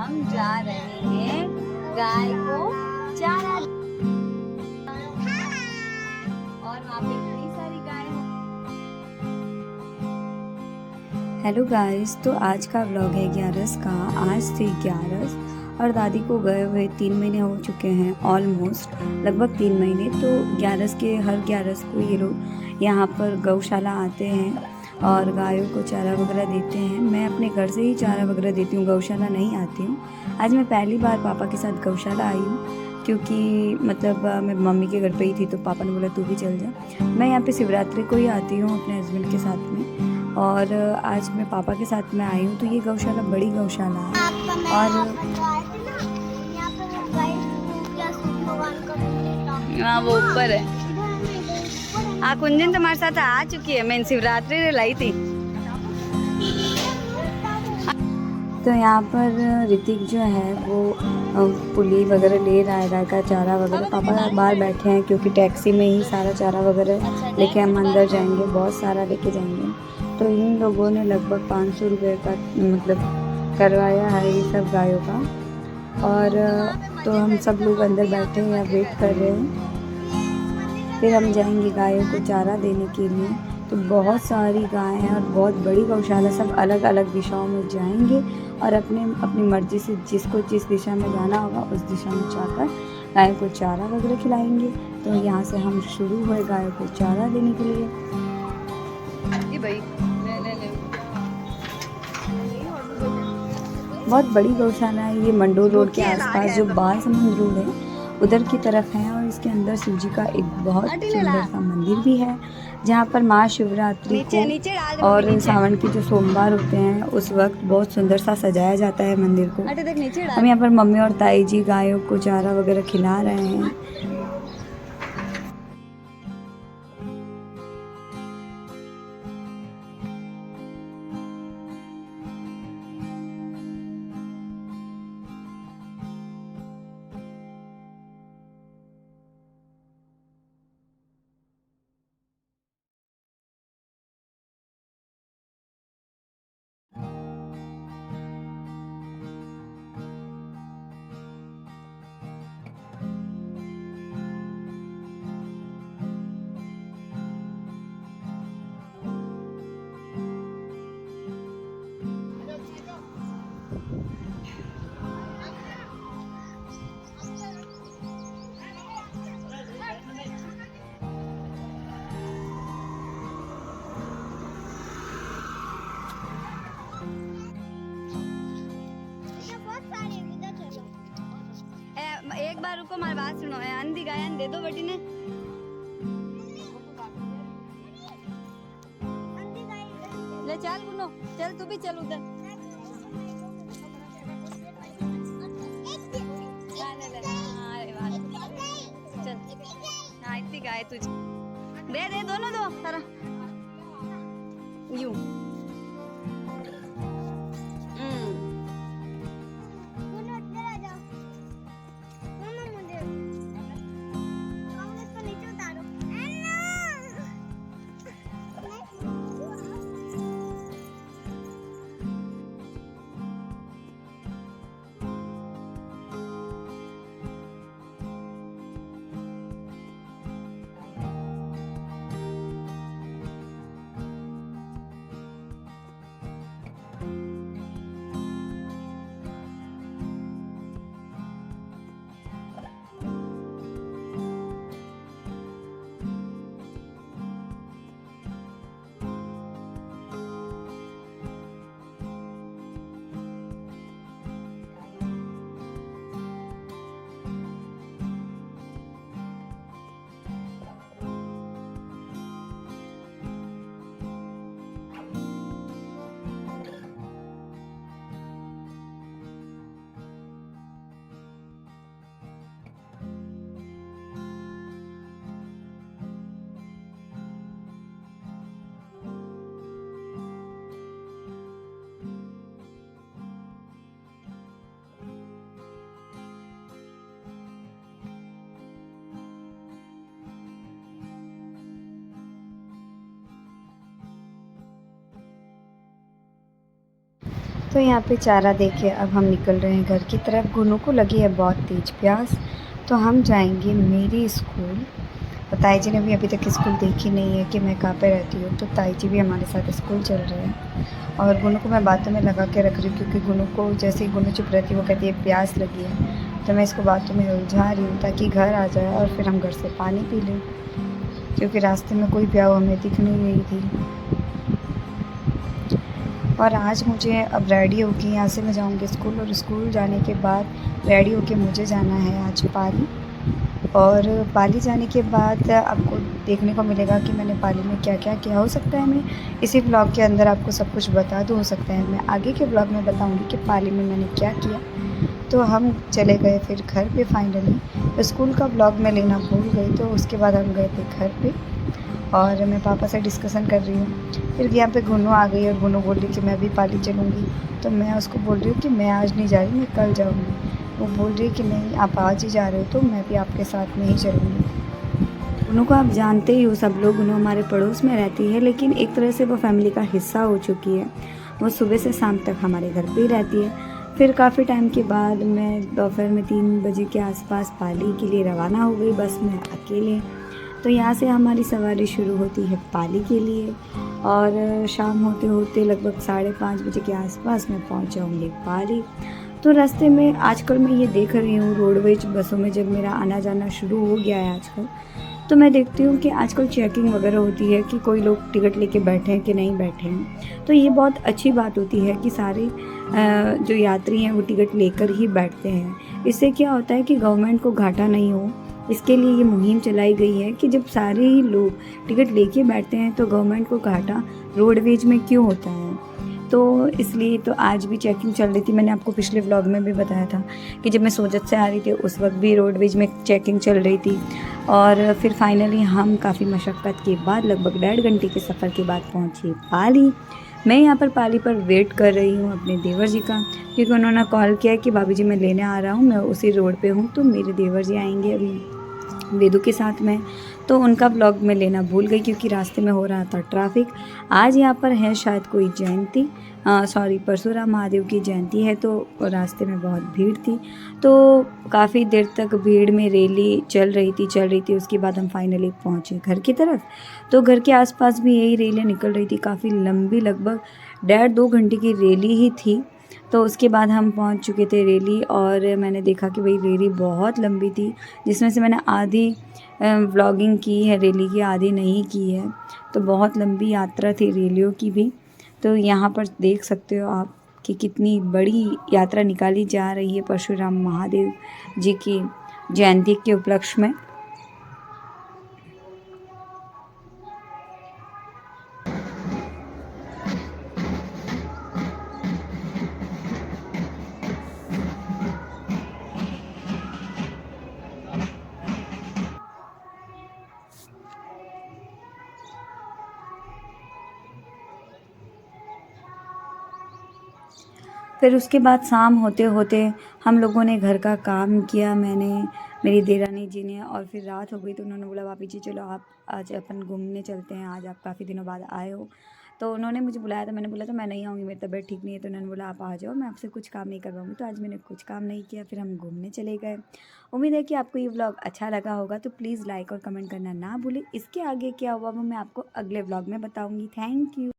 हम जा रहे हैं गाय को चारा और वहाँ पे इतनी सारी गाय हैं। हेलो गाइस, तो आज का व्लॉग है 11 का। आज थी 11 और दादी को गए हुए 3 महीने हो चुके हैं, ऑलमोस्ट लगभग 3 महीने। तो 11 के हर 11 को ये लोग यहाँ पर गौशाला आते हैं और गायों को चारा वगैरह देते हैं। मैं अपने घर से ही चारा वगैरह देती हूँ, गौशाला नहीं आती हूँ। आज मैं पहली बार पापा के साथ गौशाला आई हूँ, क्योंकि मतलब मैं मम्मी के घर पे ही थी, तो पापा ने बोला तू भी चल जा। मैं यहाँ पे शिवरात्रि को ही आती हूँ अपने हस्बैंड के साथ में, और आज मैं पापा के साथ में आई हूँ। तो ये गौशाला बड़ी गौशाला है और हाँ वो ऊपर है। हाँ कुंजन तुम्हारे साथ आ चुकी है, मैं शिवरात्रि ने लाई थी। तो यहाँ पर ऋतिक जो है वो पुली वगैरह ले रहा है, गाय का चारा वगैरह। पापा बाहर बैठे हैं क्योंकि टैक्सी में ही सारा चारा वगैरह लेके हम अंदर जाएंगे, बहुत सारा लेके जाएंगे। तो इन लोगों ने लगभग 500 रुपये का मतलब करवाया है ये सब गायों का। और तो हम सब लोग अंदर बैठे हैं या वेट कर रहे हैं, फिर हम जाएंगे गायों को चारा देने के लिए। तो बहुत सारी गायें हैं और बहुत बड़ी गौशाला, सब अलग अलग दिशाओं में जाएंगे और अपनी मर्ज़ी से जिसको जिस दिशा में जाना होगा उस दिशा में जाकर गायों को चारा वगैरह खिलाएंगे। तो यहाँ से हम शुरू हुए गायों को चारा देने के लिए। ये भाई ले। बहुत बड़ी गौशाला है ये, मंडोर रोड के आसपास जो बाल समुद्र रोड है उधर की तरफ है। और इसके अंदर शिव जी का एक बहुत सुंदर सा मंदिर भी है, जहाँ पर महाशिवरात्रि को और सावन के जो सोमवार होते हैं उस वक्त बहुत सुंदर सा सजाया जाता है मंदिर को। हम यहाँ पर मम्मी और ताई जी गायों को चारा वगैरह खिला रहे हैं। एक बार रुको, हमारी बात सुनो। अंधी गाय दे दो बेटी ने। ले चल गुनो, चल तू भी चल उधर। चल हाँ इतनी गाय तुझे दे दोनों दो सारा यूं। तो यहाँ पे चारा देके अब हम निकल रहे हैं घर की तरफ। गुनू को लगी है बहुत तेज़ प्यास, तो हम जाएंगे मेरी स्कूल। और ताई जी ने भी अभी तक स्कूल देखी नहीं है कि मैं कहाँ पे रहती हूँ, तो ताई जी भी हमारे साथ स्कूल चल रहे हैं। और गुनू को मैं बातों में लगा के रख रही हूँ, क्योंकि गुनू को जैसे ही गुनू चुप रहती है वो कहती है प्यास लगी है, तो मैं इसको बातों में उलझा रही हूँ ताकि घर आ जाए और फिर हम घर से पानी पी लें, क्योंकि रास्ते में कोई प्याऊ हमें दिख नहीं रही थी। और आज मुझे अब रेडी होके यहाँ से मैं जाऊँगी स्कूल, और स्कूल जाने के बाद रेडी होके मुझे जाना है आज पाली। और पाली जाने के बाद आपको देखने को मिलेगा कि मैंने पाली में क्या क्या किया। हो सकता है मैं इसी ब्लॉग के अंदर आपको सब कुछ बता दूँ, हो सकता है मैं आगे के ब्लॉग में बताऊँगी कि पाली में मैंने क्या किया। तो हम चले गए फिर घर पे फाइनली। स्कूल का ब्लॉग मैं लेना भूल गई, तो उसके बाद हम गए थे घर पे और मैं पापा से डिस्कशन कर रही हूँ। फिर यहाँ पे गुनू आ गई और गुनू बोल रही कि मैं भी पाली चलूँगी, तो मैं उसको बोल रही हूँ कि मैं आज नहीं जा रही, मैं कल जाऊँगी। वो बोल रही है कि नहीं आप आज ही जा रहे हो, तो मैं भी आपके साथ में ही चलूँगी। गुनू को आप जानते ही हो सब लोग, गुनू हमारे पड़ोस में रहती है, लेकिन एक तरह से वो फैमिली का हिस्सा हो चुकी है। वो सुबह से शाम तक हमारे घर पे ही रहती है। फिर काफ़ी टाइम के बाद मैं दोपहर में 3 बजे के आसपास पाली के लिए रवाना हो गई बस में अकेले। तो यहाँ से हमारी सवारी शुरू होती है पाली के लिए, और शाम होते होते लगभग 5:30 बजे के आसपास मैं पहुँच जाऊँगी पाली। तो रास्ते में आजकल मैं ये देख रही हूँ रोडवेज बसों में जब मेरा आना जाना शुरू हो गया है आजकल, तो मैं देखती हूँ कि आजकल चेकिंग वगैरह होती है कि कोई लोग टिकट लेके बैठे हैं कि नहीं बैठे हैं। तो ये बहुत अच्छी बात होती है कि सारे जो यात्री हैं वो टिकट लेकर ही बैठते हैं। इससे क्या होता है कि गवर्नमेंट को घाटा नहीं हो, इसके लिए ये मुहिम चलाई गई है कि जब सारे ही लोग टिकट लेके बैठते हैं तो गवर्नमेंट को घाटा रोडवेज में क्यों होता है। तो इसलिए तो आज भी चेकिंग चल रही थी। मैंने आपको पिछले व्लॉग में भी बताया था कि जब मैं सोजत से आ रही थी उस वक्त भी रोडवेज में चेकिंग चल रही थी। और फिर फाइनली हम काफ़ी मशक्क़त के बाद लगभग 1.5 घंटे के सफ़र के बाद पहुँचे पाली। मैं यहाँ पर पाली पर वेट कर रही हूँ अपने देवर जी का, क्योंकि उन्होंने कॉल किया कि भाभी जी मैं लेने आ रहा हूँ, मैं उसी रोड पे हूँ, तो मेरे देवर जी आएंगे अभी वेदू के साथ में। तो उनका ब्लॉग मैं लेना भूल गई क्योंकि रास्ते में हो रहा था ट्रैफिक। आज यहाँ पर है शायद कोई जयंती, परशुराम महादेव की जयंती है, तो रास्ते में बहुत भीड़ थी। तो काफ़ी देर तक भीड़ में रैली चल रही थी। उसके बाद हम फाइनली पहुँचे घर की तरफ। तो घर के आसपास भी यही रैलियाँ निकल रही थी, काफ़ी लंबी, लगभग 1.5-2 घंटे की रैली ही थी। तो उसके बाद हम पहुंच चुके थे रैली, और मैंने देखा कि भाई रैली बहुत लंबी थी, जिसमें से मैंने आधी व्लॉगिंग की है रैली की, आधी नहीं की है। तो बहुत लंबी यात्रा थी रैलियों की भी। तो यहाँ पर देख सकते हो आप कि कितनी बड़ी यात्रा निकाली जा रही है परशुराम महादेव जी की जयंती के उपलक्ष्य में। फिर उसके बाद शाम होते होते हम लोगों ने घर का काम किया, मैंने, मेरी देरानी जी ने, और फिर रात हो गई तो उन्होंने बोला भाभी जी चलो आप आज अपन घूमने चलते हैं, आज आप काफ़ी दिनों बाद आए हो। तो उन्होंने मुझे बुलाया था, मैंने बोला था मैं नहीं आऊँगी, मेरी तबीयत ठीक नहीं है। तो उन्होंने बोला आप आ जाओ, मैं आपसे कुछ काम नहीं करवाऊँगी। तो आज मैंने कुछ काम नहीं किया, फिर हम घूमने चले गए। उम्मीद है कि आपको ये व्लॉग अच्छा लगा होगा, तो प्लीज़ लाइक और कमेंट करना ना भूलें। इसके आगे क्या हुआ वो मैं आपको अगले व्लॉग में बताऊँगी। Thank you.